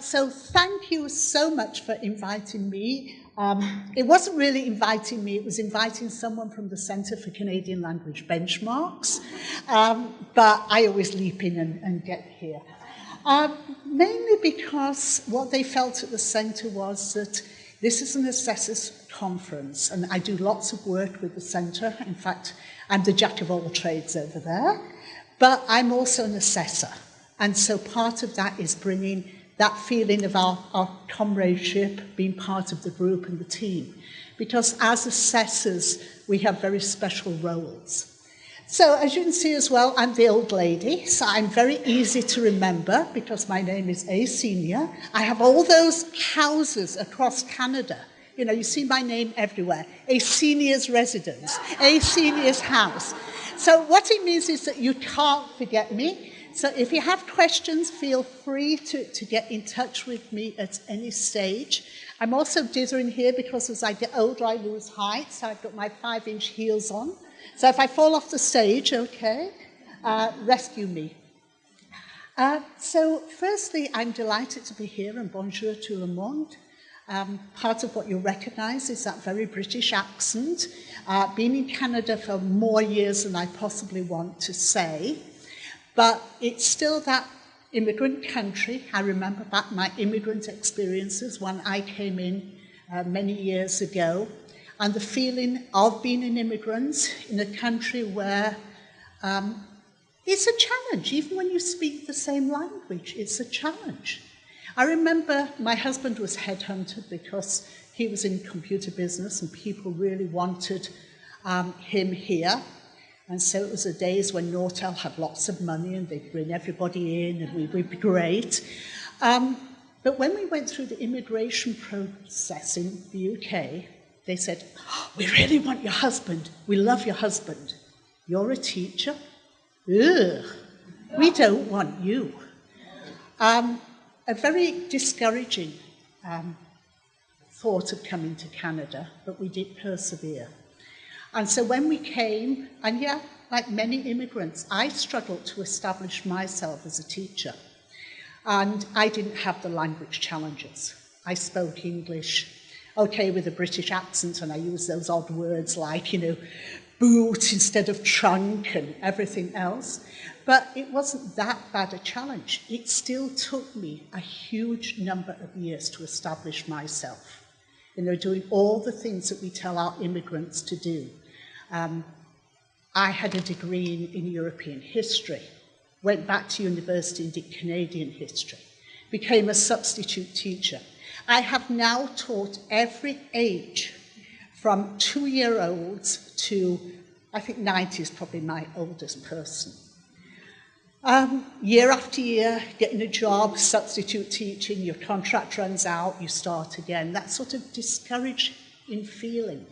So thank you so much for inviting me. It wasn't really inviting me, it was inviting someone from the Centre for Canadian Language Benchmarks, but I always leap in and get here. Mainly because what they felt at the Centre was that this is an assessors conference, and I do lots of work with the Centre. In fact, I'm the jack of all trades over there, but I'm also an assessor. And so part of that is bringing that feeling of our comradeship, being part of the group and the team. Because as assessors, we have very special roles. So as you can see as well, I'm the old lady, so I'm very easy to remember because my name is A. Senior. I have all those houses across Canada. You know, you see my name everywhere. A Senior's residence, A Senior's house. So what it means is that you can't forget me. So if you have questions, feel free to get in touch with me at any stage. I'm also dithering here because as I get older, I lose height, so I've got my 5-inch heels on. So if I fall off the stage, okay, rescue me. So firstly, I'm delighted to be here, and bonjour tout le monde. Part of what you'll recognise is that very British accent. Been in Canada for more years than I possibly want to say. But it's still that immigrant country. I remember back my immigrant experiences when I came in many years ago, and the feeling of being an immigrant in a country where it's a challenge. Even when you speak the same language, it's a challenge. I remember my husband was headhunted because he was in computer business and people really wanted him here. And so it was the days when Nortel had lots of money and they'd bring everybody in and we'd be great. But when we went through the immigration process in the UK, they said, oh, we really want your husband. We love your husband. You're a teacher? Ugh, we don't want you. A very discouraging thought of coming to Canada, but we did persevere. And so when we came, and yeah, like many immigrants, I struggled to establish myself as a teacher. And I didn't have the language challenges. I spoke English, okay, with a British accent, and I used those odd words like, you know, boot instead of trunk and everything else. But it wasn't that bad a challenge. It still took me a huge number of years to establish myself. You know, doing all the things that we tell our immigrants to do. I had a degree in European history, went back to university and did Canadian history, became a substitute teacher. I have now taught every age, from 2-year-olds to, I think 90 is probably my oldest person. Year after year, getting a job, substitute teaching, your contract runs out, you start again. That sort of discouraging feeling.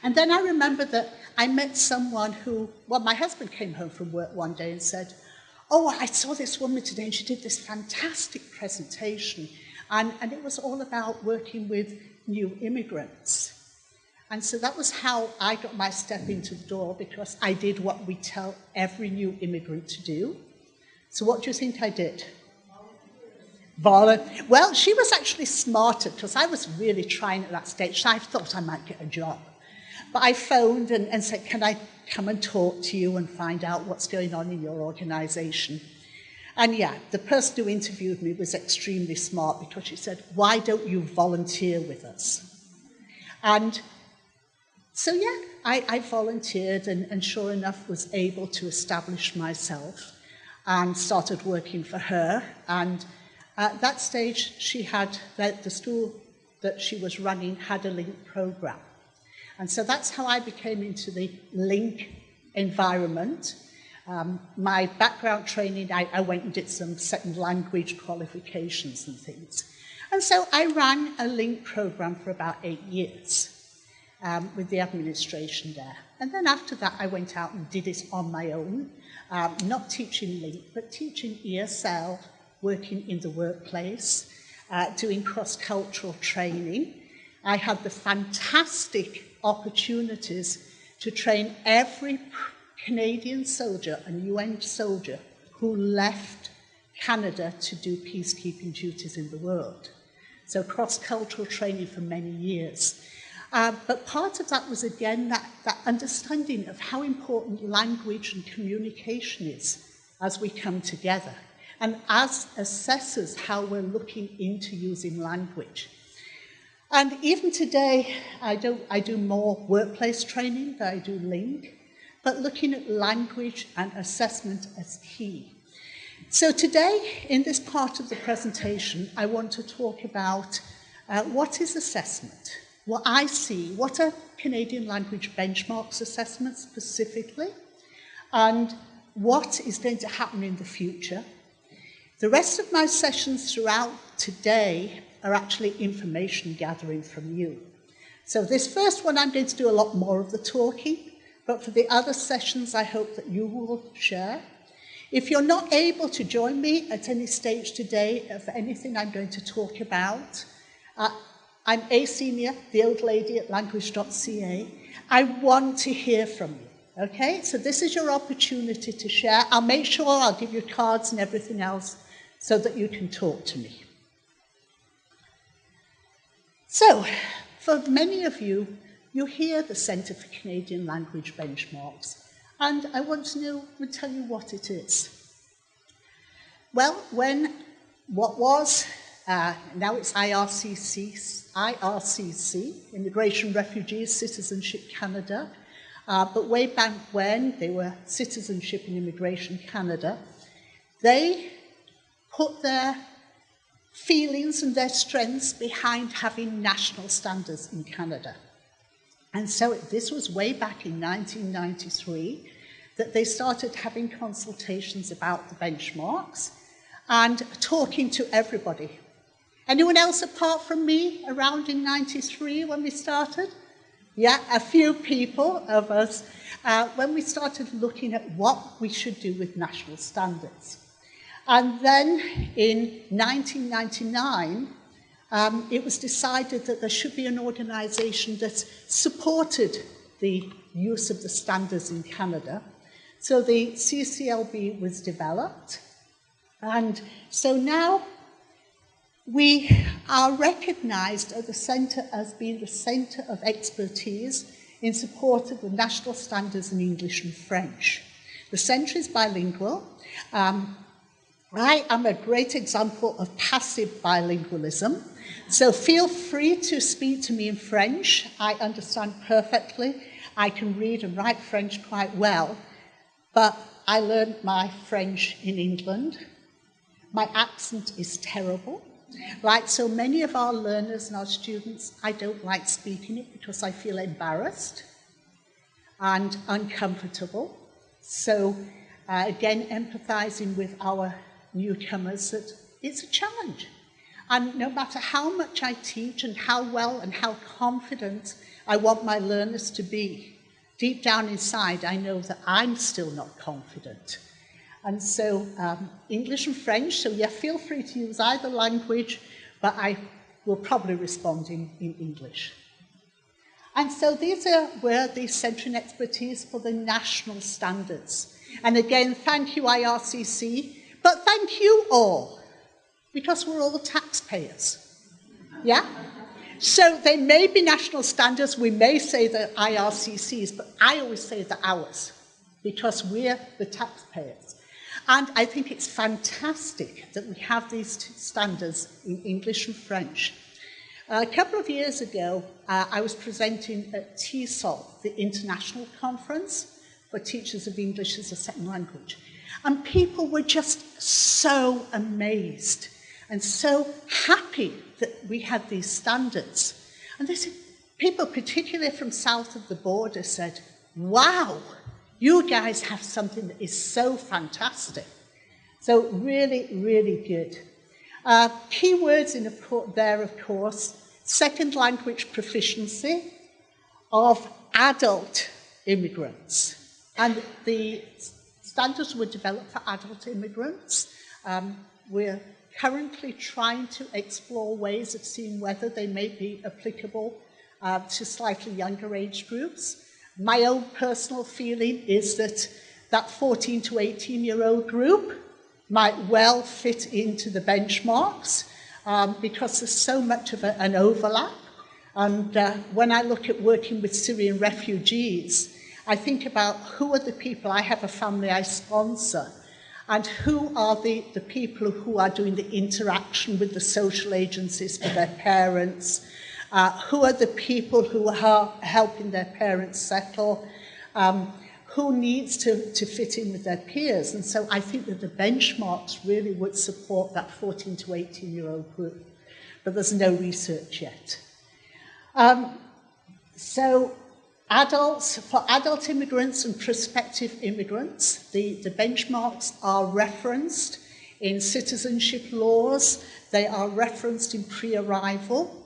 And then I remember that I met someone who, well, my husband came home from work one day and said, oh, I saw this woman today and she did this fantastic presentation. And it was all about working with new immigrants. And so that was how I got my step into the door, because I did what we tell every new immigrant to do. So what do you think I did? Volunteer. Well, she was actually smarter, because I was really trying at that stage. So I thought I might get a job. But I phoned and said, can I come and talk to you and find out what's going on in your organisation? And yeah, the person who interviewed me was extremely smart, because she said, why don't you volunteer with us? And so yeah, I volunteered and sure enough was able to establish myself and started working for her. And at that stage, she had, the school that she was running had a LINK program. And so that's how I became into the LINK environment. My background training, I went and did some second language qualifications and things. And so I ran a LINK program for about 8 years. With the administration there. And then after that, I went out and did it on my own, not teaching LINK, but teaching ESL, working in the workplace, doing cross-cultural training. I had the fantastic opportunities to train every Canadian soldier and UN soldier who left Canada to do peacekeeping duties in the world. So cross-cultural training for many years. But part of that was, again, that understanding of how important language and communication is as we come together. And as assessors, how we're looking into using language. And even today, I do more workplace training than I do link, but looking at language and assessment as key. So today, in this part of the presentation, I want to talk about what is assessment, what I see, what are Canadian language benchmarks assessments specifically, and what is going to happen in the future. The rest of my sessions throughout today are actually information gathering from you. So this first one, I'm going to do a lot more of the talking, but for the other sessions, I hope that you will share. If you're not able to join me at any stage today of anything I'm going to talk about, I'm A Senior, the old lady at language.ca. I want to hear from you, okay? So this is your opportunity to share. I'll make sure I'll give you cards and everything else so that you can talk to me. So, for many of you, you hear the Centre for Canadian Language Benchmarks, and I want to tell you what it is. Well, what was, now it's IRCC, Immigration, Refugees, Citizenship Canada, but way back when they were Citizenship and Immigration Canada, they put their feelings and their strengths behind having national standards in Canada. And so this was way back in 1993 that they started having consultations about the benchmarks and talking to everybody. Anyone else apart from me around in 93 when we started? Yeah, a few people of us when we started looking at what we should do with national standards. And then in 1999, it was decided that there should be an organisation that supported the use of the standards in Canada. So the CCLB was developed. And so now we are recognised at the centre as being the centre of expertise in support of the national standards in English and French. The centre is bilingual. I am a great example of passive bilingualism, so feel free to speak to me in French. I understand perfectly. I can read and write French quite well, but I learned my French in England. My accent is terrible. Like so many of our learners and our students, I don't like speaking it because I feel embarrassed and uncomfortable. So again, empathizing with our newcomers, that it's a challenge. And no matter how much I teach and how well and how confident I want my learners to be, deep down inside, I know that I'm still not confident. And so English and French, so yeah, feel free to use either language, but I will probably respond in English. And so these were the Centre and Expertise for the national standards. And again, thank you, IRCC, but thank you all, because we're all taxpayers. Yeah? So they may be national standards, we may say they're IRCCs, but I always say they're ours, because we're the taxpayers. And I think it's fantastic that we have these standards in English and French. A couple of years ago, I was presenting at TESOL, the International Conference for Teachers of English as a Second Language. And people were just so amazed and so happy that we had these standards. And they said, people particularly from south of the border said, wow, you guys have something that is so fantastic. So really, really good. Key words in there, of course, second language proficiency of adult immigrants. And the standards were developed for adult immigrants. We're currently trying to explore ways of seeing whether they may be applicable to slightly younger age groups. My own personal feeling is that 14 to 18-year-old group might well fit into the benchmarks because there's so much of an overlap. And when I look at working with Syrian refugees, I think about who are the people, I have a family I sponsor, and who are the people who are doing the interaction with the social agencies for their parents, who are the people who are helping their parents settle, who needs to fit in with their peers. And so I think that the benchmarks really would support that 14 to 18-year-old group, but there's no research yet. So for adult immigrants and prospective immigrants, the benchmarks are referenced in citizenship laws, they are referenced in pre-arrival.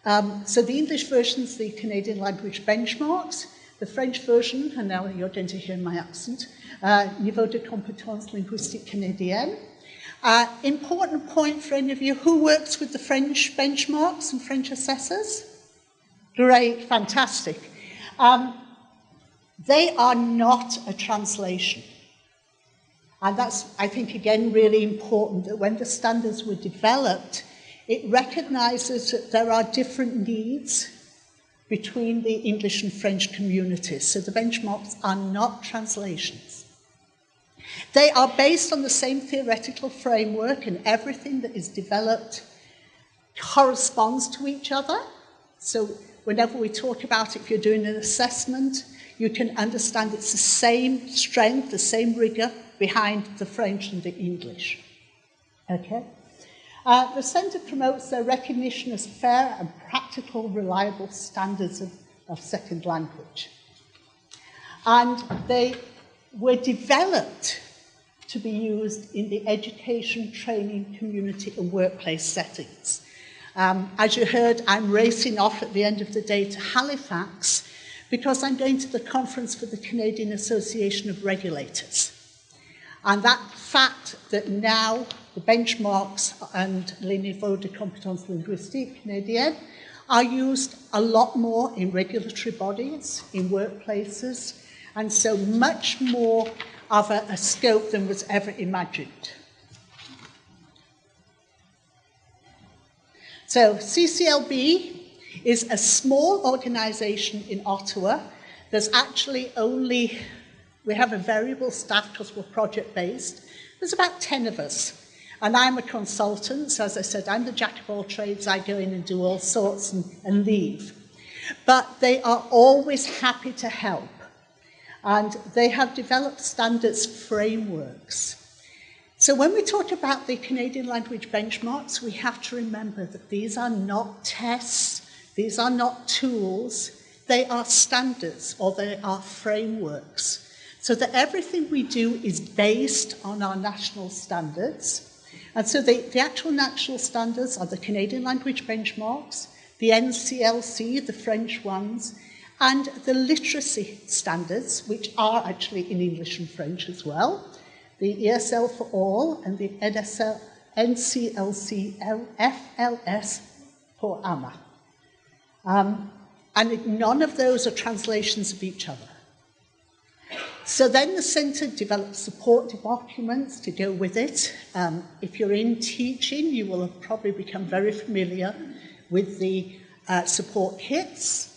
So the English version is the Canadian language benchmarks, the French version, and now you're going to hear my accent, Niveau de compétence linguistique canadienne. Important point for any of you, who works with the French benchmarks and French assessors? Great, fantastic. They are not a translation. And that's, I think, again, really important that when the standards were developed, it recognizes that there are different needs between the English and French communities. So the benchmarks are not translations. They are based on the same theoretical framework, and everything that is developed corresponds to each other. So whenever we talk about it, if you're doing an assessment, you can understand it's the same strength, the same rigor behind the French and the English. Okay? The Centre promotes their recognition as fair and practical, reliable standards of second language. And they were developed to be used in the education, training, community and workplace settings. As you heard, I'm racing off at the end of the day to Halifax because I'm going to the conference for the Canadian Association of Regulators. And that fact that now the benchmarks and les niveaux de compétence linguistique canadienne are used a lot more in regulatory bodies, in workplaces, and so much more of a scope than was ever imagined. So CCLB is a small organization in Ottawa. There's actually only, we have a variable staff because we're project-based. There's about 10 of us. And I'm a consultant, so as I said, I'm the jack of all trades. I go in and do all sorts and leave. But they are always happy to help. And they have developed standards frameworks. So when we talk about the Canadian language benchmarks, we have to remember that these are not tests, these are not tools, they are standards or they are frameworks. So that everything we do is based on our national standards. And so the actual national standards are the Canadian language benchmarks, the NCLC, the French ones, and the literacy standards, which are actually in English and French as well, the ESL for all, and the NCLC FLS for AMA. And none of those are translations of each other. So then the centre develops support documents to go with it. If you're in teaching, you will have probably become very familiar with the support kits,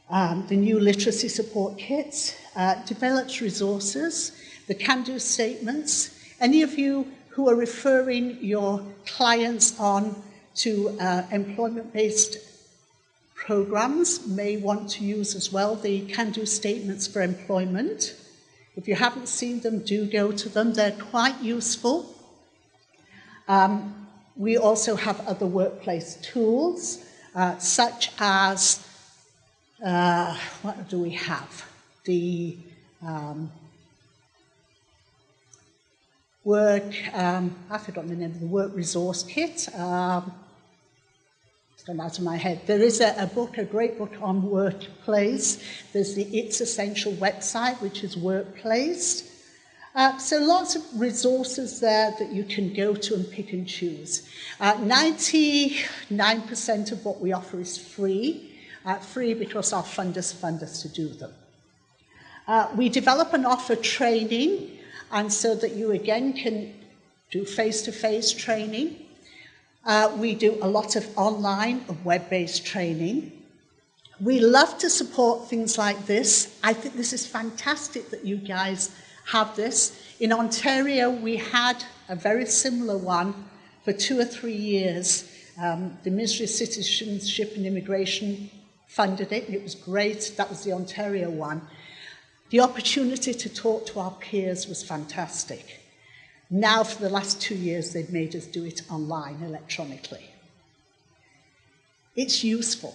the new literacy support kits, develops resources, the can-do statements. Any of you who are referring your clients on to employment-based programs may want to use as well the can-do statements for employment. If you haven't seen them, do go to them. They're quite useful. We also have other workplace tools, such as, what do we have? The I've forgotten the name of the work resource kit. It's gone out of my head. There is a book, a great book on workplace. There's the It's Essential website, which is Workplace. So lots of resources there that you can go to and pick and choose. 99% of what we offer is free. Free because our funders fund us to do them. We develop and offer training and so that you again can do face-to-face training. We do a lot of online and web-based training. We love to support things like this. I think this is fantastic that you guys have this. In Ontario, we had a very similar one for 2 or 3 years. The Ministry of Citizenship and Immigration funded it, and it was great. That was the Ontario one. The opportunity to talk to our peers was fantastic. Now, for the last 2 years, they've made us do it online, electronically. It's useful.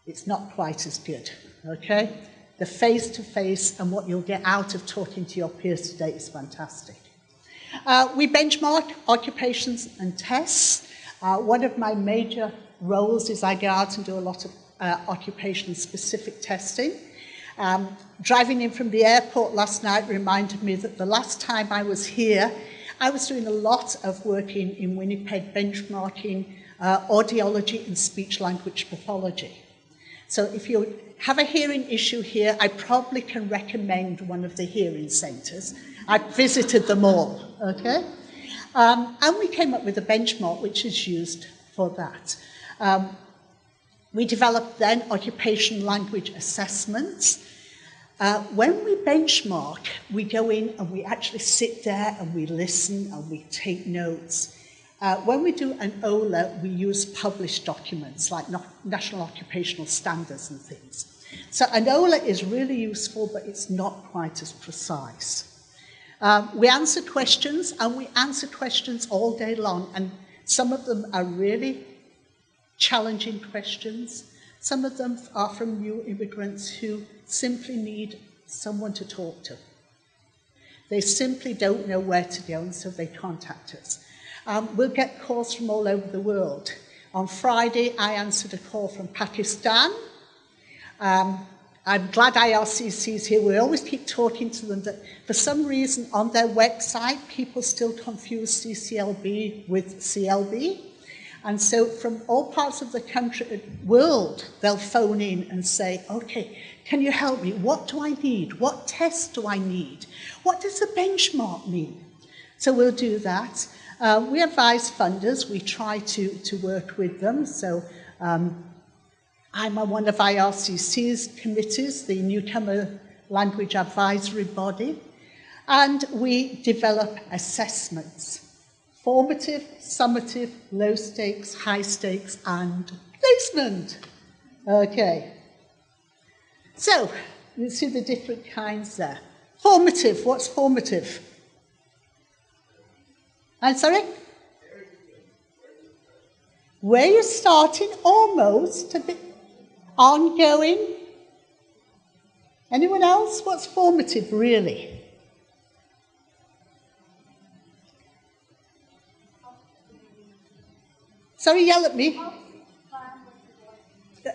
It's not quite as good, okay? The face-to-face and what you'll get out of talking to your peers today is fantastic. We benchmark occupations and tests. One of my major roles is I go out and do a lot of occupation-specific testing. Driving in from the airport last night reminded me that the last time I was here, I was doing a lot of work in Winnipeg, benchmarking audiology and speech-language pathology. So if you have a hearing issue here, I probably can recommend one of the hearing centres. I've visited them all, okay? And we came up with a benchmark which is used for that. We developed then occupation language assessments. When we benchmark, we go in and we actually sit there and we listen and we take notes. When we do an OLA, we use published documents like National Occupational Standards and things. So an OLA is really useful, but it's not quite as precise. We answer questions, and we answer questions all day long, and some of them are really challenging questions. Some of them are from new immigrants who simply need someone to talk to. They simply don't know where to go, and so they contact us. We'll get calls from all over the world. On Friday, I answered a call from Pakistan. I'm glad IRCC is here. We always keep talking to them that for some reason on their website, people still confuse CCLB with CLB. And so from all parts of the world, they'll phone in and say, okay, can you help me? What do I need? What tests do I need? What does the benchmark mean? So we'll do that. We advise funders. We try to work with them. So I'm on one of IRCC's committees, the Newcomer Language Advisory Body, and we develop assessments: formative, summative, low stakes, high stakes, and placement. Okay. So, you see the different kinds there. Formative, what's formative? I'm sorry? Where you're starting, almost, a bit ongoing. Anyone else? What's formative, really? Sorry, yell at me.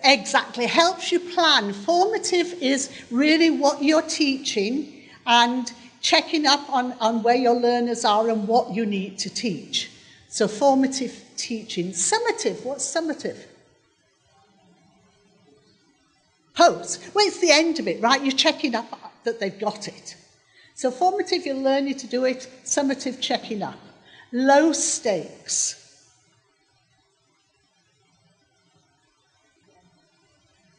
Exactly, helps you plan. Formative is really what you're teaching and checking up on where your learners are and what you need to teach. So formative teaching. Summative, what's summative? Post. Well, it's the end of it, right? You're checking up that they've got it. So formative, you're learning to do it. Summative, checking up. Low stakes.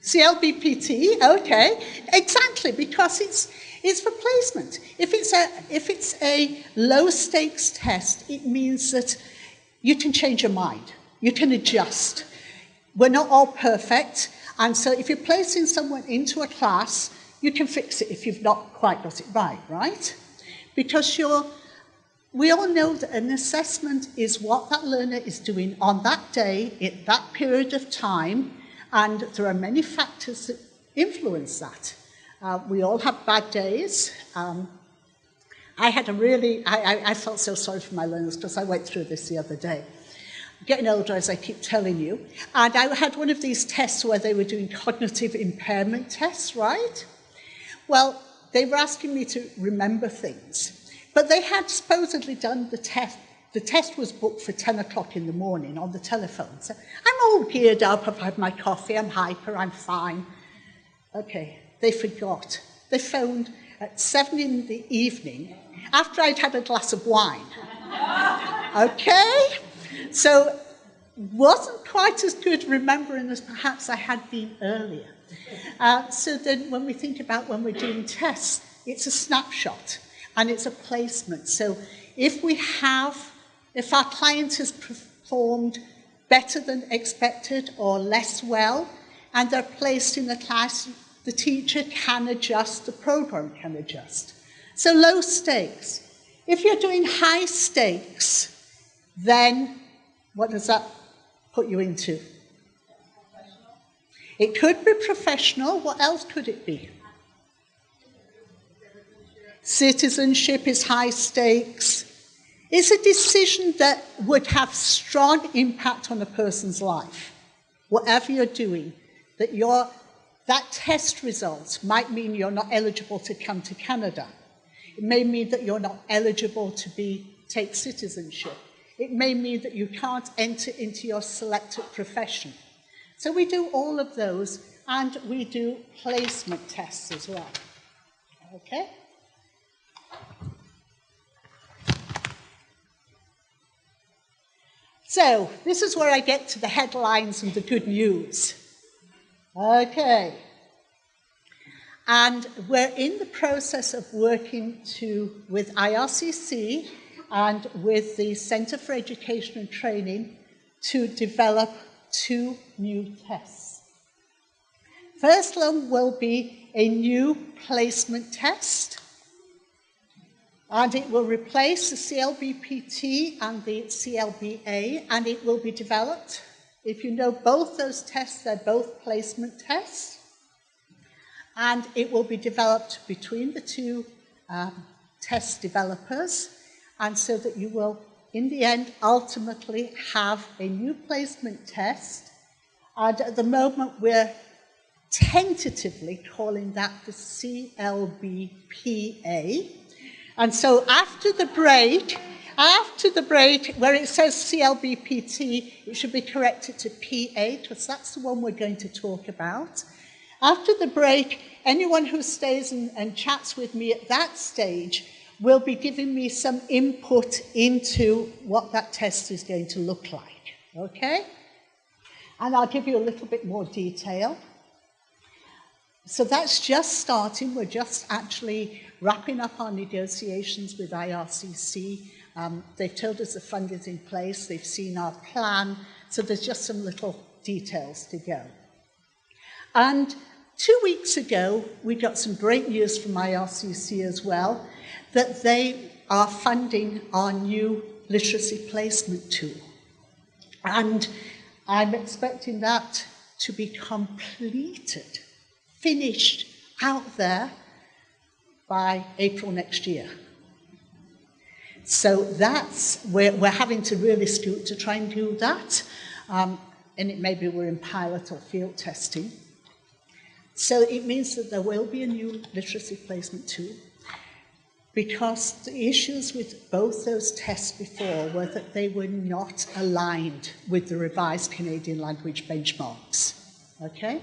CLBPT, okay, exactly, because it's for placement. If it's a low stakes test, it means that you can change your mind, you can adjust. We're not all perfect, and so if you're placing someone into a class, you can fix it if you've not quite got it right? Because we all know that an assessment is what that learner is doing on that day, at that period of time, and there are many factors that influence that. We all have bad days. I felt so sorry for my learners because I went through this the other day. I'm getting older, as I keep telling you. And I had one of these tests where they were doing cognitive impairment tests, right? Well, they were asking me to remember things. But they had supposedly done the test. The test was booked for 10 o'clock in the morning on the telephone. So I'm all geared up, I've had my coffee, I'm hyper, I'm fine. Okay, they forgot. They phoned at 7 in the evening after I'd had a glass of wine. Okay? So, wasn't quite as good remembering as perhaps I had been earlier. So then when we think about when we're doing tests, it's a snapshot and it's a placement. So if our client has performed better than expected or less well, and they're placed in the class, the teacher can adjust, the program can adjust. So low stakes. If you're doing high stakes, then what does that put you into? Professional. It could be professional. What else could it be? Citizenship is high stakes. It's a decision that would have strong impact on a person's life. Whatever you're doing, that test result might mean you're not eligible to come to Canada. It may mean that you're not eligible to take citizenship. It may mean that you can't enter into your selected profession. So we do all of those, and we do placement tests as well. Okay? So this is where I get to the headlines and the good news. Okay. And we're in the process of working with IRCC and with the Centre for Education and Training to develop 2 new tests. First one will be a new placement test, and it will replace the CLBPT and the CLBA, and it will be developed. If you know both those tests, they're both placement tests. And it will be developed between the 2 test developers, and so that you will, in the end, ultimately have a new placement test. And at the moment, we're tentatively calling that the CLBPA. And so after the break, where it says CLBPT, it should be corrected to PA, because that's the one we're going to talk about. After the break, anyone who stays and chats with me at that stage will be giving me some input into what that test is going to look like, okay? And I'll give you a little bit more detail. So that's just starting. We're just actually wrapping up our negotiations with IRCC. They've told us the fund is in place. They've seen our plan. So there's just some little details to go. And 2 weeks ago, we got some great news from IRCC as well, that they are funding our new literacy placement tool. And I'm expecting that to be completed, finished out there by April next year. So we're having to really scoot to try and do that. And maybe we're in pilot or field testing. So it means that there will be a new literacy placement tool, because the issues with both those tests before were that they were not aligned with the revised Canadian language benchmarks. Okay?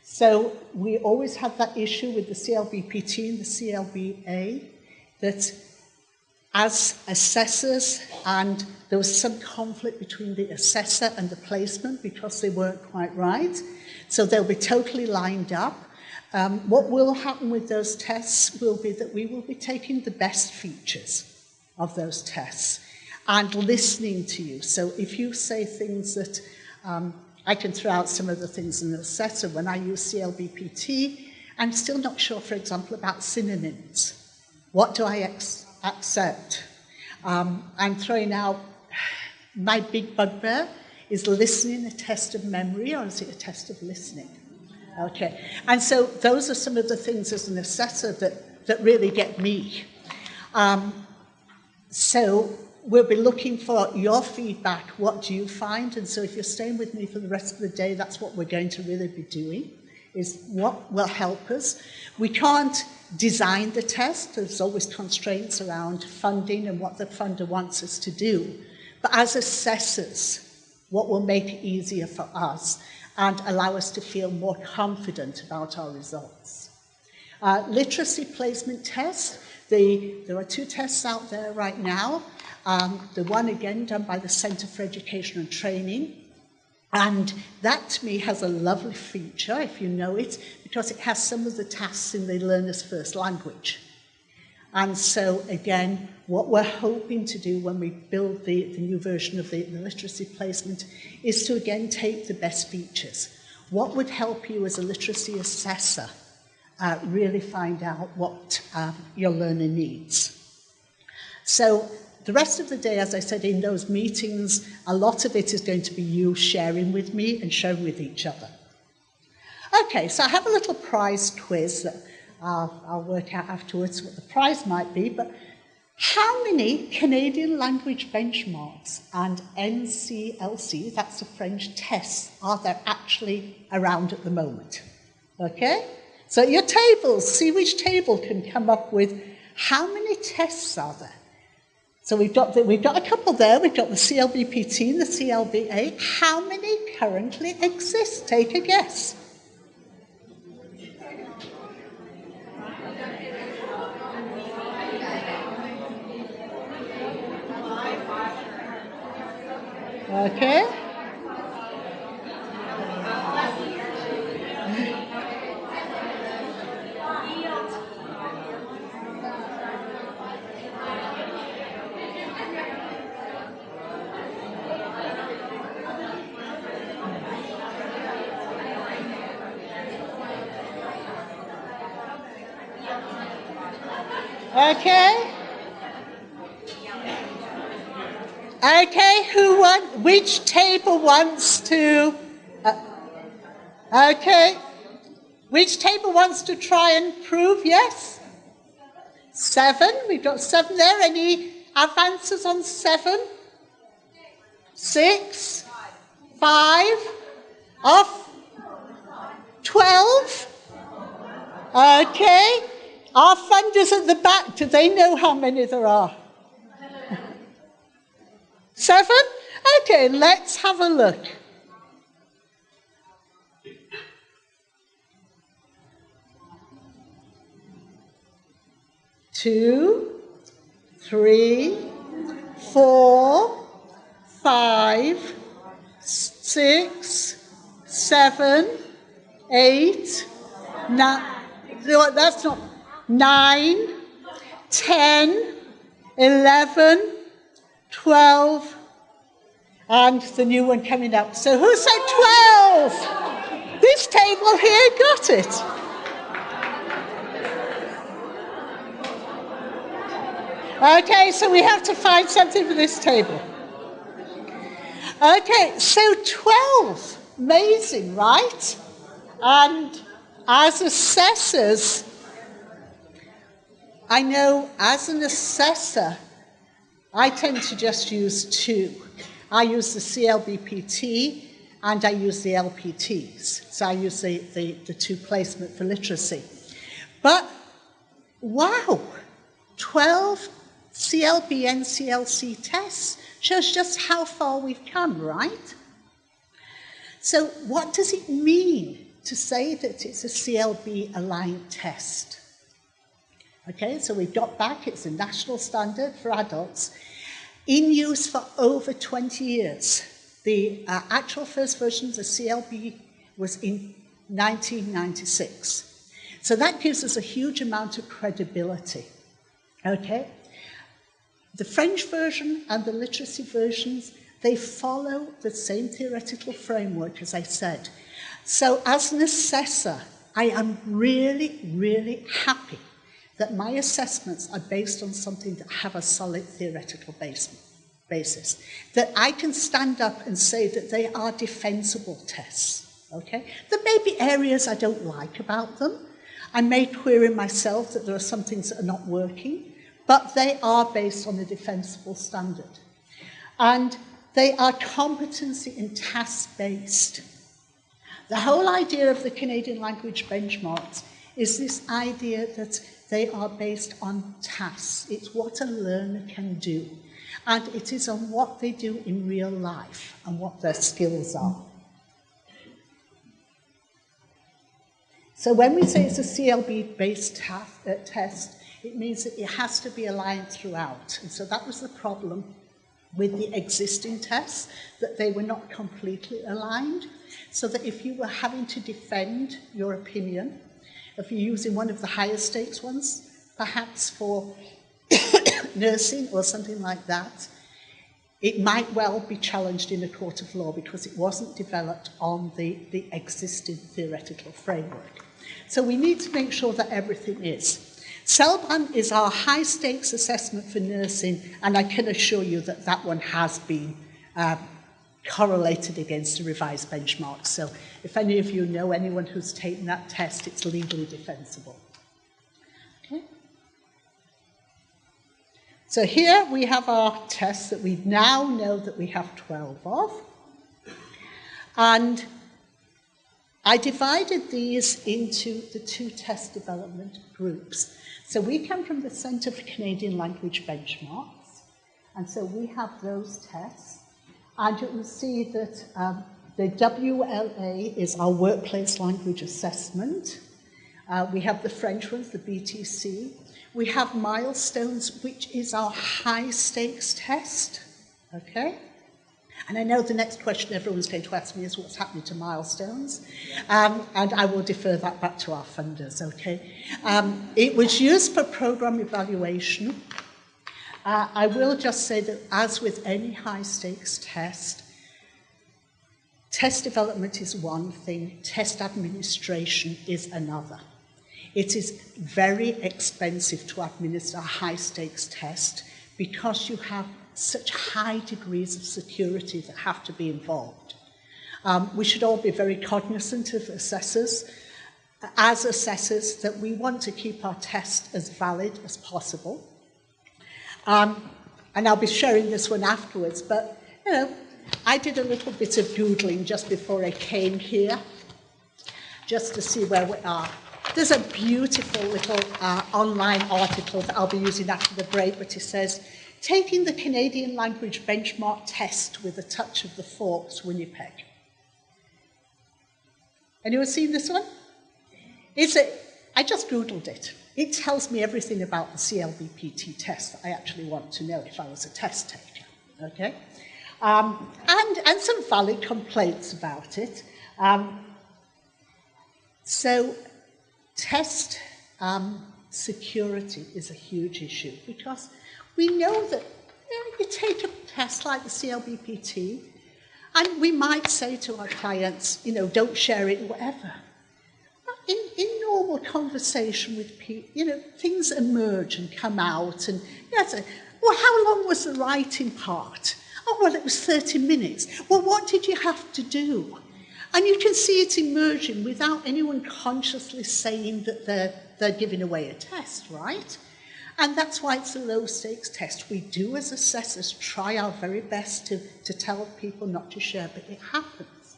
So we always had that issue with the CLBPT and the CLBA, that as assessors, and there was some conflict between the assessor and the placement because they weren't quite right. So they'll be totally lined up. What will happen with those tests will be that we will be taking the best features of those tests and listening to you. So if you say things that, I can throw out some of the things in the assessor. When I use CLBPT, I'm still not sure, for example, about synonyms. What do I accept? I'm throwing out my big bugbear. Is listening a test of memory, or is it a test of listening? Okay, and so those are some of the things as an assessor that really get me. So we'll be looking for your feedback. What do you find? And so if you're staying with me for the rest of the day, that's what we're going to really be doing, is what will help us. We can't design the test. There's always constraints around funding and what the funder wants us to do. But as assessors, what will make it easier for us and allow us to feel more confident about our results. Literacy placement tests, There are 2 tests out there right now. The one, again, done by the Centre for Education and Training. And that, to me, has a lovely feature, if you know it, because it has some of the tasks in the learner's first language. And so, again, what we're hoping to do when we build the new version of the literacy placement is to, again, take the best features. What would help you as a literacy assessor really find out what your learner needs? So the rest of the day, as I said, in those meetings, a lot of it is going to be you sharing with me and sharing with each other. Okay, so I have a little prize quiz that I'll work out afterwards what the prize might be, but how many Canadian language benchmarks and NCLC, that's the French tests, are there actually around at the moment? Okay? So your tables, see which table can come up with how many tests are there. So we've got a couple there. We've got the CLBPT and the CLBA. How many currently exist? Take a guess. Okay. Okay. Okay, who won? Which table wants to... okay. Which table wants to try and prove yes? 7. We've got 7 there. Any advances on 7? 6? 5? Off? 12? Okay. Our funders at the back, do they know how many there are? 7? Okay, let's have a look. Two, 3, 4, 5, 6, 7, 8, 9. That's not 9, 10, 11, 12, and the new one coming up. So who said 12? This table here got it. Okay, so we have to find something for this table. Okay, so 12. Amazing, right? And as assessors, I know as an assessor, I tend to just use 2. I use the CLBPT and I use the LPTs. So I use the 2 placement for literacy. But, wow, 12 CLB and CLC tests shows just how far we've come, right? So what does it mean to say that it's a CLB aligned test? Okay, so we've got back, it's a national standard for adults, in use for over 20 years. The actual first version of the CLB was in 1996. So that gives us a huge amount of credibility. Okay? The French version and the literacy versions, they follow the same theoretical framework, as I said. So as an assessor, I am really, really happy that my assessments are based on something that have a solid theoretical basis. That I can stand up and say that they are defensible tests. Okay? There may be areas I don't like about them. I may query myself that there are some things that are not working, but they are based on a defensible standard. And they are competency and task-based. The whole idea of the Canadian language benchmarks is this idea that they are based on tasks. It's what a learner can do. And it is on what they do in real life and what their skills are. So when we say it's a CLB-based test, It means that it has to be aligned throughout. And so that was the problem with the existing tests, that they were not completely aligned, so that if you were having to defend your opinion, if you're using one of the higher stakes ones, perhaps for nursing or something like that, it might well be challenged in a court of law because it wasn't developed on the existing theoretical framework. So we need to make sure that everything is. CELBAN is our high-stakes assessment for nursing, and I can assure you that that one has been correlated against the revised benchmarks. So if any of you know anyone who's taken that test, it's legally defensible. Okay. So here we have our tests that we now know that we have 12 of. And I divided these into the 2 test development groups. So we come from the Centre for Canadian Language Benchmarks, and so we have those tests. And you will see that the WLA is our workplace language assessment. We have the French ones, the BTC. We have milestones, which is our high-stakes test, okay? And I know the next question everyone's going to ask me is what's happening to milestones, and I will defer that back to our funders, okay? It was used for program evaluation. I will just say that as with any high-stakes test, test development is one thing, test administration is another. It is very expensive to administer a high-stakes test because you have such high degrees of security that have to be involved. We should all be very cognizant of assessors, that we want to keep our test as valid as possible. And I'll be sharing this one afterwards, but, you know, I did a little bit of Googling just before I came here, just to see where we are. There's a beautiful little online article that I'll be using after the break, but it says, taking the Canadian Language Benchmark Test with a touch of the forks, Winnipeg. Anyone seen this one? I just Googled it. It tells me everything about the CLBPT test that I actually want to know if I was a test taker, okay? And some valid complaints about it. So test security is a huge issue because we know that you take a test like the CLBPT and we might say to our clients, don't share it, whatever. In normal conversation with people, things emerge and come out and, well, how long was the writing part? Oh, well, it was 30 minutes. Well, what did you have to do? And you can see it emerging without anyone consciously saying that they're giving away a test, right? And that's why it's a low-stakes test. We do, as assessors, try our very best to tell people not to share, but it happens.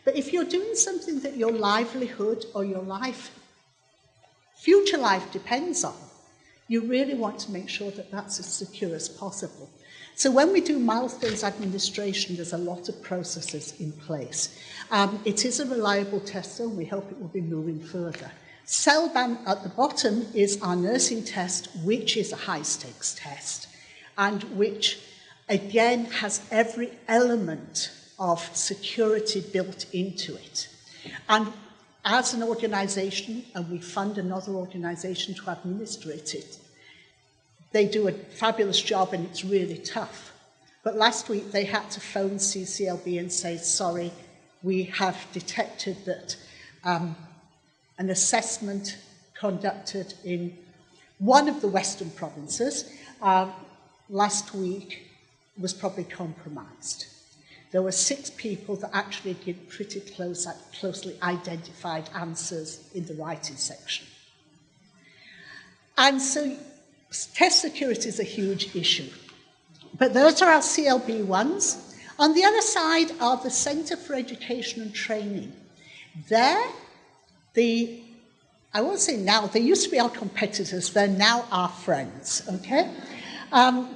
But if you're doing something that your livelihood or your future life depends on, you really want to make sure that that's as secure as possible. So when we do milestones administration, there's a lot of processes in place. It is a reliable test, and we hope it will be moving further. CELBAN at the bottom is our nursing test, which is a high-stakes test, and which, again, has every element of security built into it. And as an organisation, and we fund another organisation to administer it, they do a fabulous job and it's really tough. But last week they had to phone CCLB and say, sorry, we have detected that an assessment conducted in one of the Western provinces last week was probably compromised. There were 6 people that actually gave pretty closely identified answers in the writing section. And so test security is a huge issue. But those are our CLB ones. On the other side are the Centre for Education and Training. There, I won't say now, they used to be our competitors, they're now our friends, okay?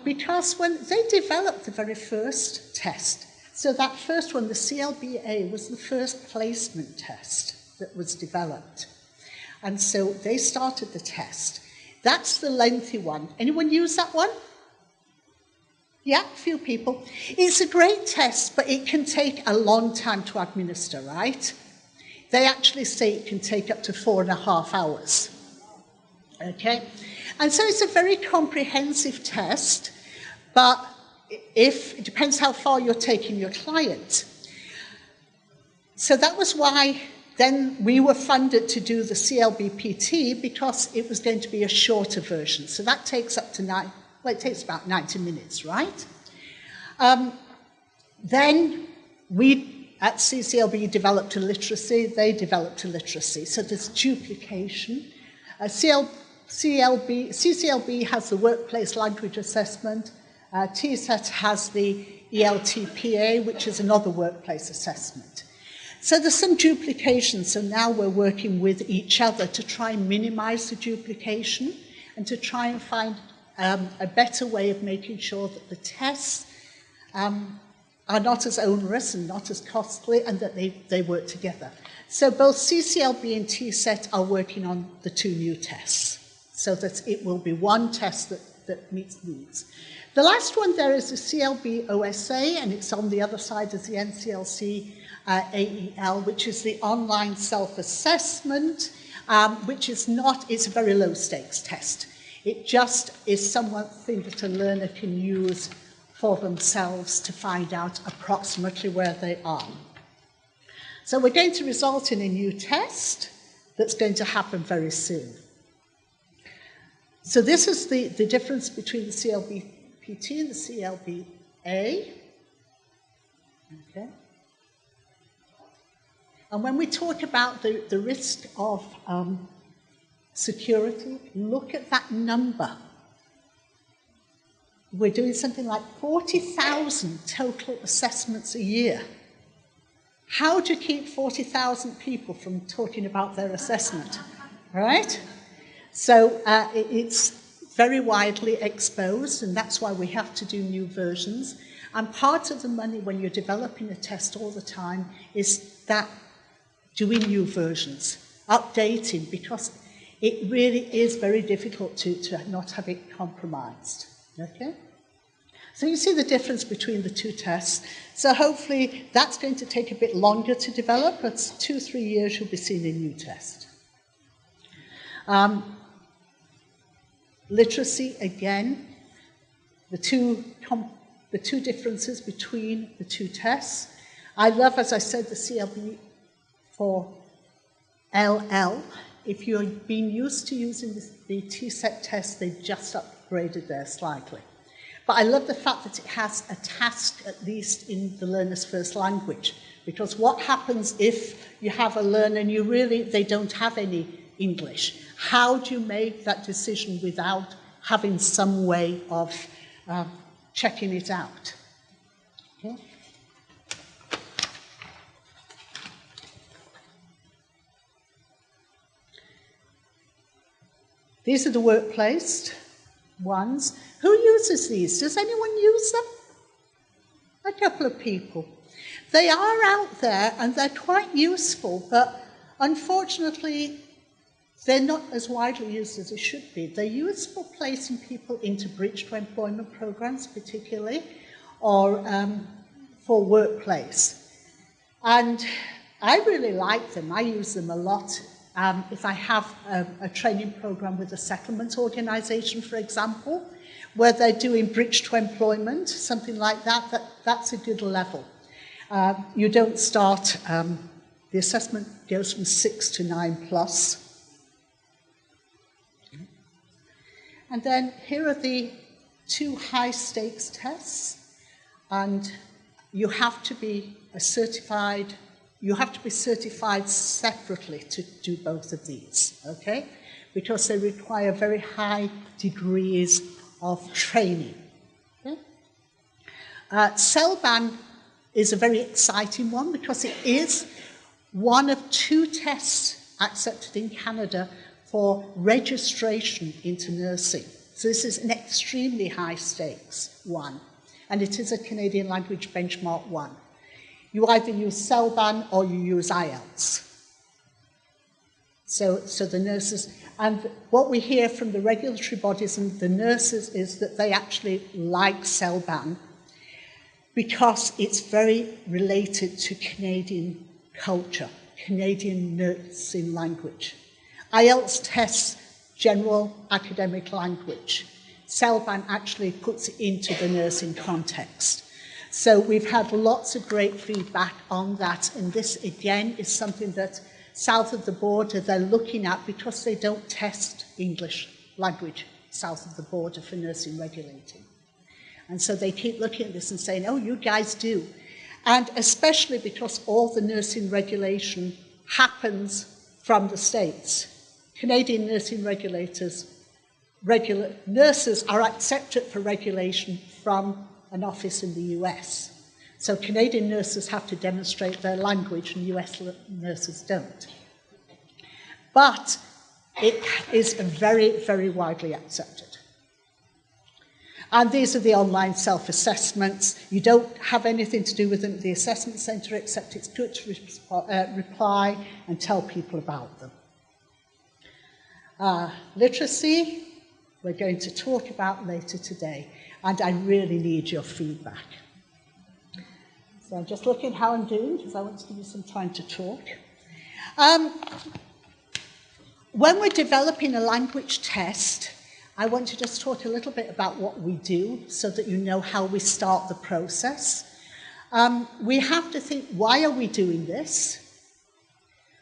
Because when they developed the very first test, so that first one, the CLBA, was the first placement test that was developed. And so they started the test. That's the lengthy one. Anyone use that one? Yeah, a few people. It's a great test, but it can take a long time to administer, right? They actually say it can take up to 4.5 hours. Okay? And so it's a very comprehensive test, but it depends how far you're taking your client. So that was why then we were funded to do the CLBPT, because it was going to be a shorter version. So that takes up to it takes about 90 minutes, right? Then we at CCLB developed a literacy, they developed a literacy. So there's duplication. CCLB has the workplace language assessment. TSET has the ELTPA, which is another workplace assessment. So there's some duplication, so now we're working with each other to try and minimize the duplication and to try and find a better way of making sure that the tests are not as onerous and not as costly, and that they work together. So both CCLB and TSET are working on the 2 new tests, so that it will be one test that meets needs. The last one there is the CLB OSA, and it's on the other side as the NCLC AEL, which is the online self-assessment, which is it's a very low stakes test. It just is something that a learner can use for themselves to find out approximately where they are. So we're going to result in a new test that's going to happen very soon. So this is the difference between the CLBPT and the CLBA. Okay. And when we talk about the risk of security, look at that number. We're doing something like 40,000 total assessments a year. How do you keep 40,000 people from talking about their assessment, right? So it's very widely exposed, and that's why we have to do new versions. And part of the money when you're developing a test all the time is that doing new versions, updating, because it really is very difficult to not have it compromised. Okay? So you see the difference between the 2 tests. So hopefully that's going to take a bit longer to develop, but 2-3 years you'll be seeing a new test. Literacy, again, the two differences between the 2 tests. I love, as I said, the CLB for LL. If you've been used to using the TSET test, they've just upgraded there slightly. But I love the fact that it has a task, at least in the learner's first language, because what happens if you have a learner and they don't have any English? How do you make that decision without having some way of checking it out? Okay. These are the workplace ones. Who uses these? Does anyone use them? A couple of people. They are out there and they're quite useful, but unfortunately, they're not as widely used as they should be. They're used for placing people into bridge to employment programs, particularly, or for workplace. And I really like them. I use them a lot. If I have a training program with a settlement organisation, for example, where they're doing bridge to employment, something like that, that's a good level. You don't start, the assessment goes from 6 to 9+. And then here are the 2 high-stakes tests, and you have to be certified separately to do both of these, okay? Because they require very high degrees of training. Okay? CELBAN is a very exciting one because it is one of 2 tests accepted in Canada for registration into nursing. So this is an extremely high stakes one, and it is a Canadian language benchmark 1. You either use CELBAN or you use IELTS. So the nurses, and what we hear from the regulatory bodies and the nurses is that they actually like CELBAN because it's very related to Canadian culture, Canadian nursing language. IELTS tests general academic language. CELBAN actually puts it into the nursing context. So we've had lots of great feedback on that, and this again is something that south of the border they're looking at because they don't test English language south of the border for nursing regulating. And so they keep looking at this and saying, oh, you guys do. And especially because all the nursing regulation happens from the States. Canadian nursing regulators, nurses are accepted for regulation from an office in the US. So Canadian nurses have to demonstrate their language and US nurses don't. But it is very, very widely accepted. And these are the online self-assessments. You don't have anything to do with them at the assessment centre, except it's good to reply and tell people about them. Literacy, we're going to talk about later today, and I really need your feedback. So I'm just looking how I'm doing, because I want to give you some time to talk. When we're developing a language test, I want to just talk a little bit about what we do so that you know how we start the process. We have to think, why are we doing this?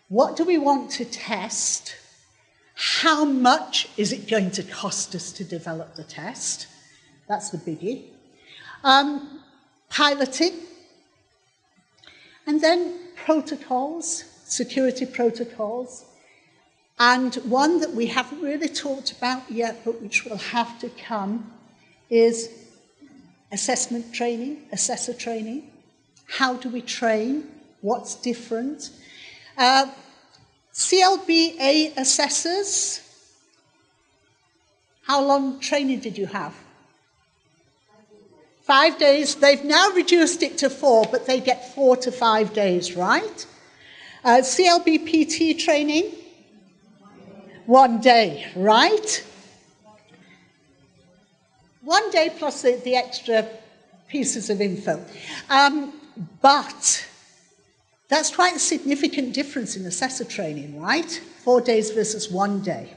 What do we want to test? How much is it going to cost us to develop the test? That's the biggie. Piloting. And then protocols, security protocols. And one that we haven't really talked about yet, but which will have to come, is assessment training, assessor training. How do we train? What's different? CLBA assessors. How long training did you have? 5 days. They've now reduced it to 4, but they get 4 to 5 days, right? CLBPT training. 1 day, right? 1 day plus the extra pieces of info. But that's quite a significant difference in assessor training, right? 4 days versus 1 day.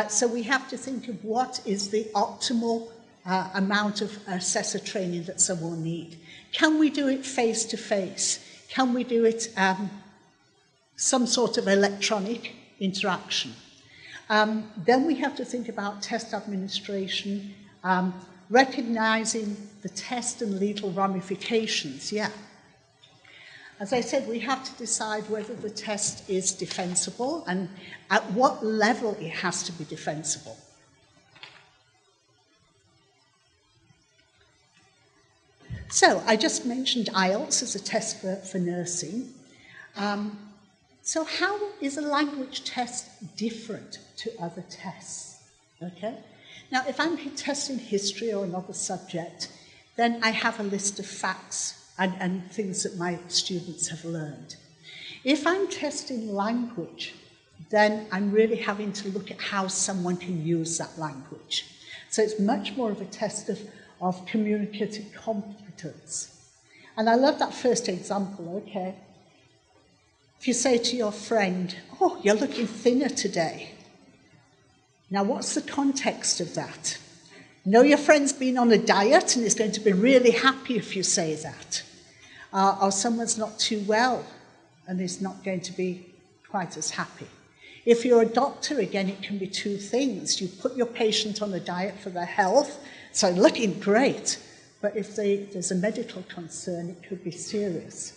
So we have to think of what is the optimal amount of assessor training that someone will need. Can we do it face-to-face? Can we do it some sort of electronic interaction? Then we have to think about test administration, recognizing the test and legal ramifications, yeah. As I said, we have to decide whether the test is defensible and at what level it has to be defensible. So I just mentioned IELTS as a test for nursing. So how is a language test different to other tests? Okay? Now, if I'm testing history or another subject, then I have a list of facts and things that my students have learned. If I'm testing language, then I'm really having to look at how someone can use that language. So it's much more of a test of communicative competence. And I love that first example, okay? If you say to your friend, oh, you're looking thinner today. Now, what's the context of that? Know your friend's been on a diet and is going to be really happy if you say that. Or someone's not too well and is not going to be quite as happy. If you're a doctor, again, it can be two things. You put your patient on a diet for their health, so looking great. But if there's a medical concern, it could be serious.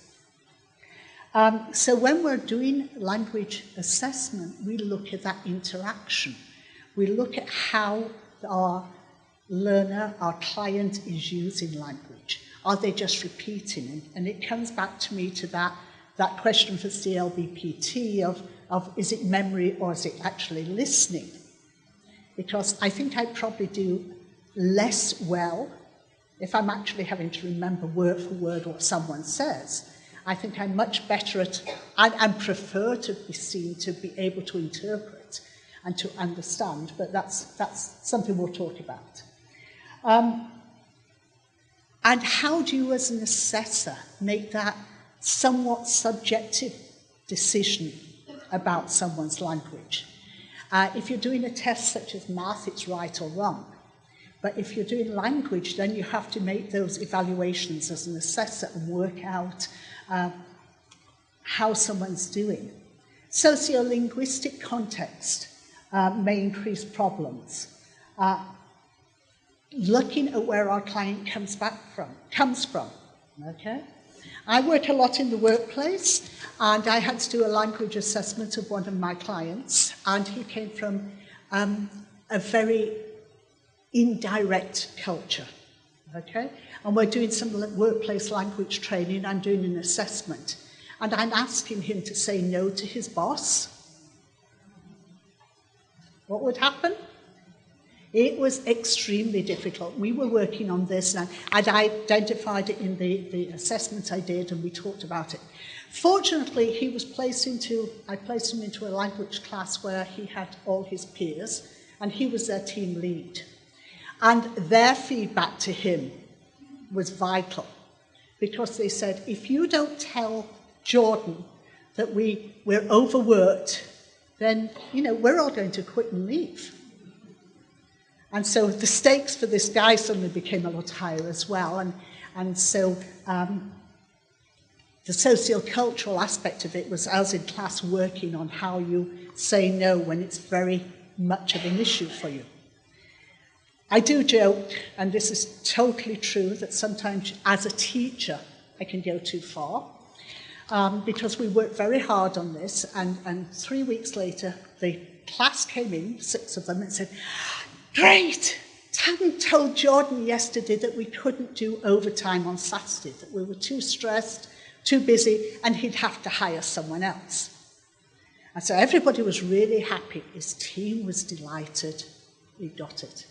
So when we're doing language assessment, we look at that interaction. We look at how our learner, our client is using language. Are they just repeating? And it comes back to me to that question for CLBPT of is it memory or is it actually listening? Because I think I probably do less well if I'm actually having to remember word for word what someone says. I think I'm much better at, and prefer to be seen to be able to interpret and to understand, but that's something we'll talk about. And how do you as an assessor make that somewhat subjective decision about someone's language? If you're doing a test such as math, it's right or wrong. But if you're doing language, then you have to make those evaluations as an assessor and work out how someone's doing. Sociolinguistic context may increase problems. Looking at where our client comes from, okay? I work a lot in the workplace, and I had to do a language assessment of one of my clients, and he came from a very indirect culture, okay? And we're doing some workplace language training. I'm doing an assessment, and I'm asking him to say no to his boss. What would happen? It was extremely difficult. We were working on this, and I'd identified it in the assessment I did, and we talked about it. Fortunately, I placed him into a language class where he had all his peers, and he was their team lead. And their feedback to him was vital, because they said, if you don't tell Jordan that we're overworked, then, we're all going to quit and leave. And so the stakes for this guy suddenly became a lot higher as well. And so the sociocultural aspect of it was us in class working on how you say no when it's very much of an issue for you. I do joke, and this is totally true, that sometimes as a teacher I can go too far, because we worked very hard on this, and 3 weeks later the class came in, 6 of them, and said, "Great! Tam told Jordan yesterday that we couldn't do overtime on Saturday, that we were too stressed, too busy, and he'd have to hire someone else." And so everybody was really happy. His team was delighted. He got it.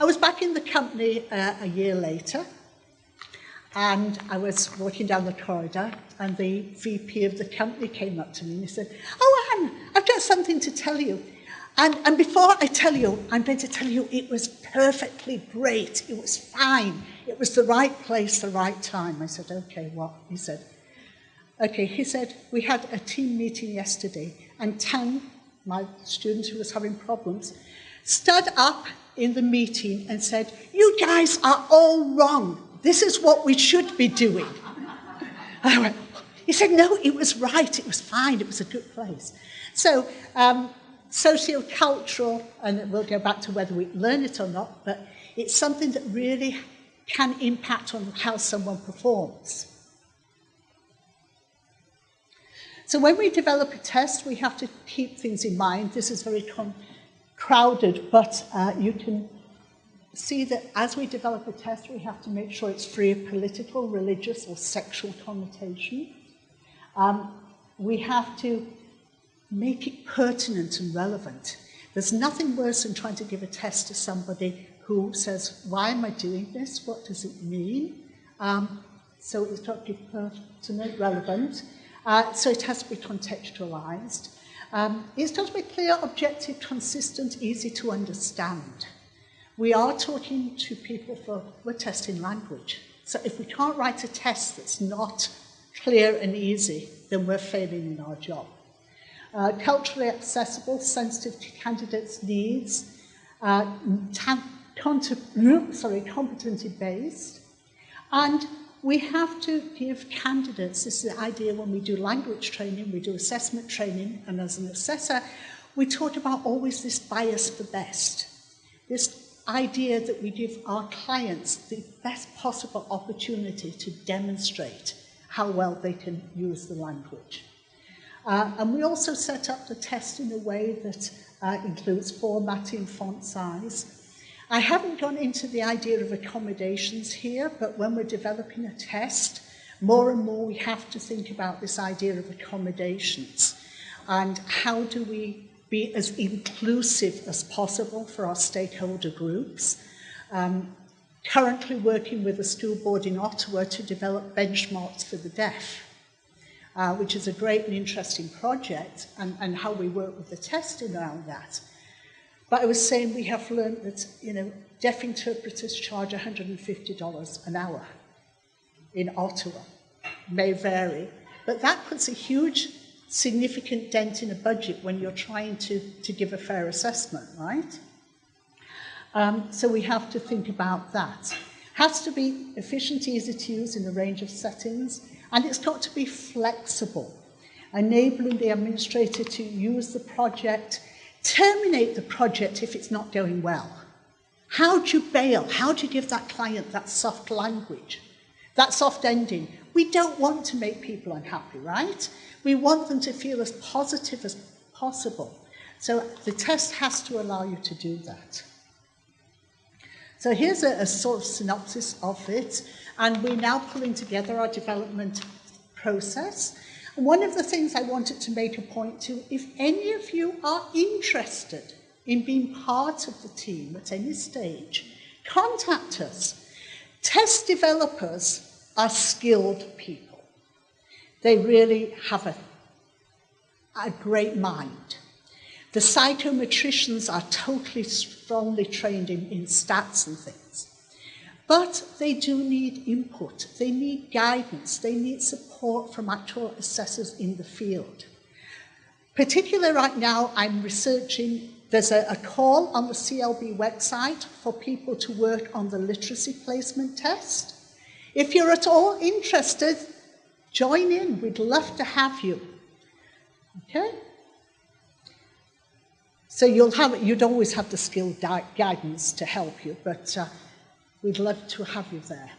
I was back in the company a year later, and I was walking down the corridor, and the VP of the company came up to me and he said, "Oh, Anne, I've got something to tell you. And before I tell you, I'm going to tell you it was perfectly great. It was fine. It was the right place, the right time." I said, "Okay, what?" He said, "We had a team meeting yesterday, and Tang, my student who was having problems, stood up in the meeting and said, 'You guys are all wrong. This is what we should be doing.'" I went, he said, "No, it was right. It was fine. It was a good place." So, sociocultural, and we'll go back to whether we learn it or not, but it's something that really can impact on how someone performs. So when we develop a test, we have to keep things in mind. This is very crowded, but you can see that as we develop a test, we have to make sure it's free of political, religious, or sexual connotation. We have to make it pertinent and relevant. There's nothing worse than trying to give a test to somebody who says, "Why am I doing this? What does it mean?" So it's got to be pertinent, relevant. So it has to be contextualized. It's got to be clear, objective, consistent, easy to understand. We are talking to people we're testing language. So if we can't write a test that's not clear and easy, then we're failing in our job. Culturally accessible, sensitive to candidates' needs, competency-based, and we have to give candidates, this is the idea when we do language training, we do assessment training, and as an assessor, we talk about always this bias for best. This idea that we give our clients the best possible opportunity to demonstrate how well they can use the language. And we also set up the test in a way that includes formatting, font size. I haven't gone into the idea of accommodations here, but when we're developing a test, more and more we have to think about this idea of accommodations and how do we be as inclusive as possible for our stakeholder groups. Currently working with a school board in Ottawa to develop benchmarks for the deaf. which is a great and interesting project, and how we work with the testing around that. But I was saying we have learned that, deaf interpreters charge $150 an hour in Ottawa. May vary, but that puts a huge, significant dent in a budget when you're trying to give a fair assessment, right? So we have to think about that. Has to be efficient, easy to use in a range of settings, and it's got to be flexible, enabling the administrator to use the project, terminate the project if it's not going well. How do you bail? How do you give that client that soft language, that soft ending? We don't want to make people unhappy, right? We want them to feel as positive as possible. So the test has to allow you to do that. So here's a sort of synopsis of it, and we're now pulling together our development process. And one of the things I wanted to make a point to, if any of you are interested in being part of the team at any stage, contact us. Test developers are skilled people. They really have a great mind. The psychometricians are totally strongly trained in stats and things. But they do need input. They need guidance. They need support from actual assessors in the field. Particularly right now, I'm researching, there's a call on the CLB website for people to work on the literacy placement test. If you're at all interested, join in. We'd love to have you. Okay? So you'd always have the skilled guidance to help you, but we'd love to have you there.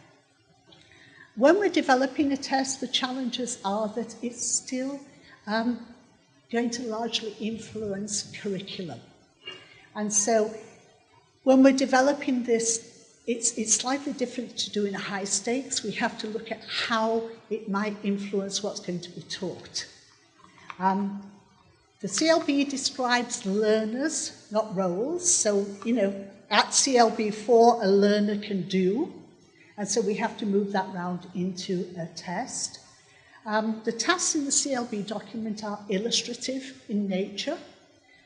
When we're developing a test, the challenges are that it's still going to largely influence curriculum. And so when we're developing this, it's slightly different to do in high stakes. We have to look at how it might influence what's going to be taught. The CLB describes learners, not roles. So, at CLB4, a learner can do. And so we have to move that round into a test. The tasks in the CLB document are illustrative in nature.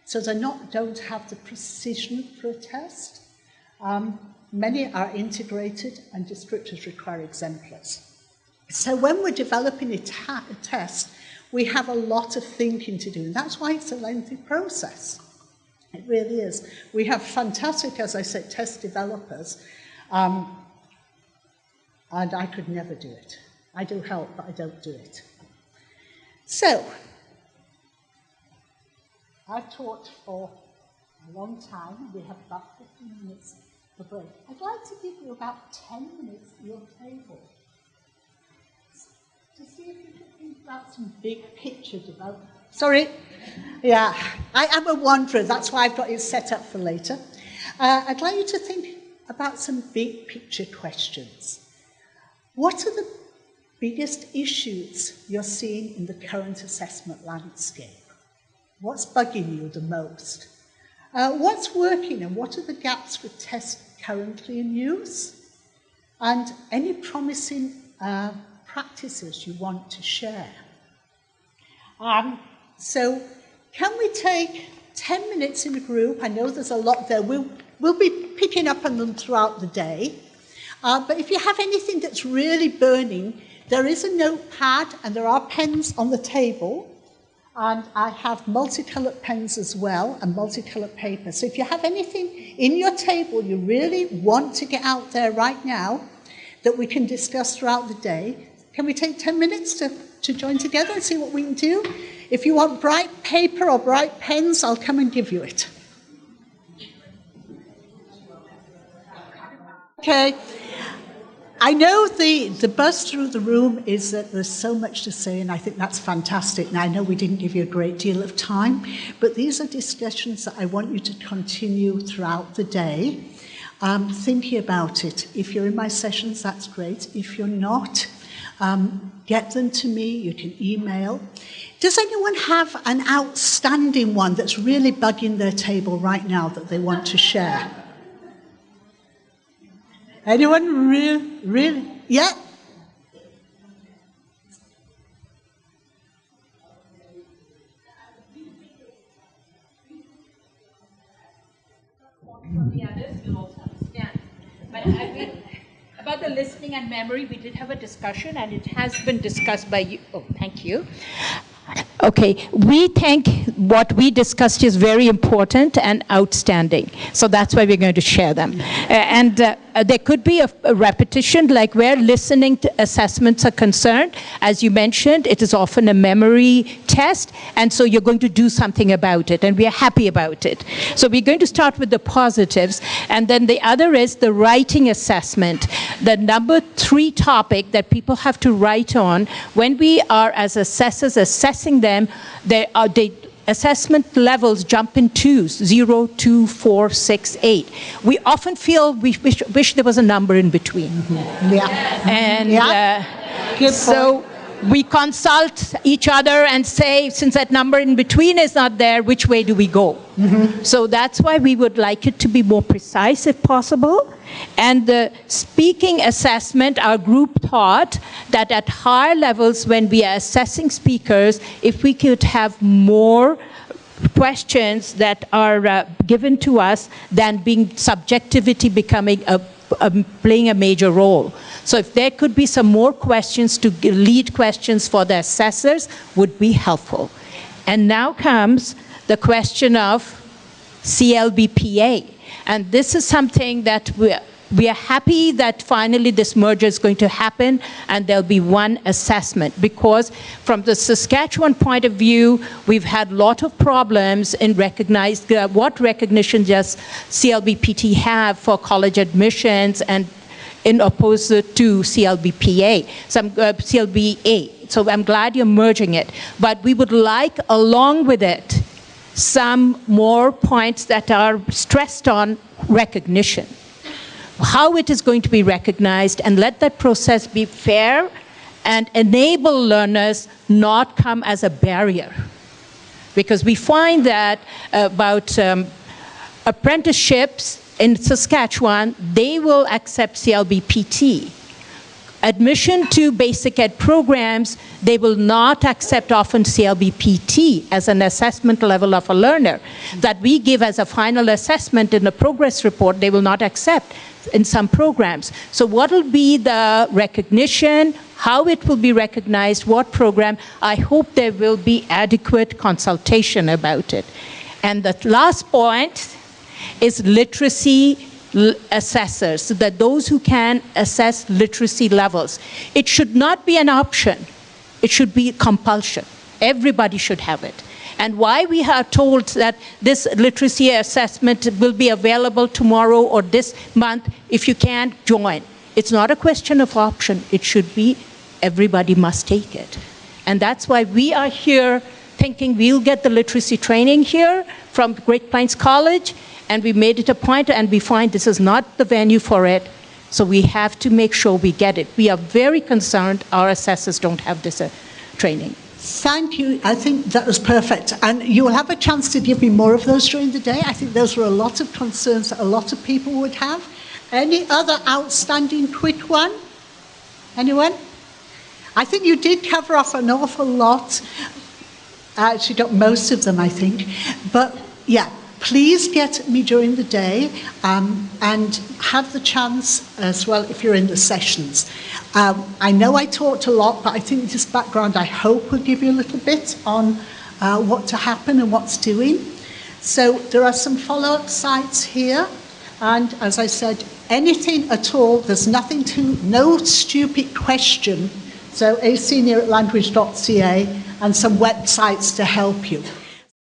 So they don't have the precision for a test. Many are integrated, and descriptors require exemplars. So when we're developing a test, we have a lot of thinking to do, and that's why it's a lengthy process. It really is. We have fantastic, as I said, test developers, and I could never do it. I do help, but I don't do it. So, I've taught for a long time. We have about 15 minutes for break. I'd like to give you about 10 minutes at your table to see if you can think about some big picture development. Sorry? Yeah, I am a wanderer. That's why I've got it set up for later. I'd like you to think about some big picture questions. What are the biggest issues you're seeing in the current assessment landscape? What's bugging you the most? What's working, and what are the gaps with tests currently in use? And any promising practices you want to share. So can we take 10 minutes in a group? I know there's a lot there. We'll be picking up on them throughout the day. But if you have anything that's really burning, there is a notepad and there are pens on the table. And I have multicolored pens as well and multicolored paper. So if you have anything in your table you really want to get out there right now that we can discuss throughout the day, can we take 10 minutes to join together and see what we can do? If you want bright paper or bright pens, I'll come and give you it. Okay. I know the buzz through the room is that there's so much to say, and I think that's fantastic. Now, I know we didn't give you a great deal of time, but these are discussions that I want you to continue throughout the day, thinking about it. If you're in my sessions, that's great. If you're not, get them to me. You can email. Does anyone have an outstanding one that's really bugging their table right now that they want to share? Anyone really? Yeah? But about the listening and memory, we did have a discussion, and it has been discussed by you. Oh, thank you. Okay, we think what we discussed is very important and outstanding. So that's why we're going to share them. There could be a repetition, like where listening to assessments are concerned. As you mentioned, it is often a memory test, and so you're going to do something about it, and we are happy about it. So we're going to start with the positives, and then the other is the writing assessment. The number 3 topic that people have to write on when we are, as assessors, assessing them, the assessment levels jump in 2s, 0, 2, 4, 6, 8. We often feel we wish there was a number in between. Mm-hmm. Yeah. And yeah. So we consult each other and say, since that number in between is not there, which way do we go? Mm-hmm. So that's why we would like it to be more precise if possible. And the speaking assessment, our group thought that at higher levels when we are assessing speakers, if we could have more questions that are given to us than being subjectivity becoming playing a major role. So if there could be some more questions to lead questions for the assessors would be helpful. And now comes the question of CLBPA. And this is something that we are happy that finally this merger is going to happen and there'll be one assessment, because from the Saskatchewan point of view, we've had a lot of problems in recognizing what recognition does CLBPT have for college admissions and in opposed to CLBPA, CLBA. So I'm glad you're merging it. But we would like, along with it, some more points that are stressed on recognition. How it is going to be recognized, and let that process be fair and enable learners not come as a barrier. Because we find that about apprenticeships in Saskatchewan, they will accept CLBPT. Admission to basic ed programs, they will not accept often CLBPT as an assessment level of a learner. That we give as a final assessment in a progress report, they will not accept in some programs. So what will be the recognition, how it will be recognized, what program? I hope there will be adequate consultation about it. And the last point is literacy assessors, so that those who can assess literacy levels. It should not be an option. It should be compulsion. Everybody should have it. And why we are told that this literacy assessment will be available tomorrow or this month, if you can't, join. It's not a question of option. It should be everybody must take it. And that's why we are here thinking we'll get the literacy training here from Great Plains College, and we made it a point, and we find this is not the venue for it, so we have to make sure we get it. We are very concerned our assessors don't have this training. Thank you. I think that was perfect. And you will have a chance to give me more of those during the day. I think those were a lot of concerns that a lot of people would have. Any other outstanding quick one? Anyone? I think you did cover off an awful lot. I actually got most of them, I think. But yeah, please get me during the day and have the chance as well if you're in the sessions. I know I talked a lot, but I think this background, I hope, will give you a little bit on what to happen and what's doing. So there are some follow-up sites here. And as I said, anything at all, there's nothing to, no stupid question. So asenior@language.ca and some websites to help you.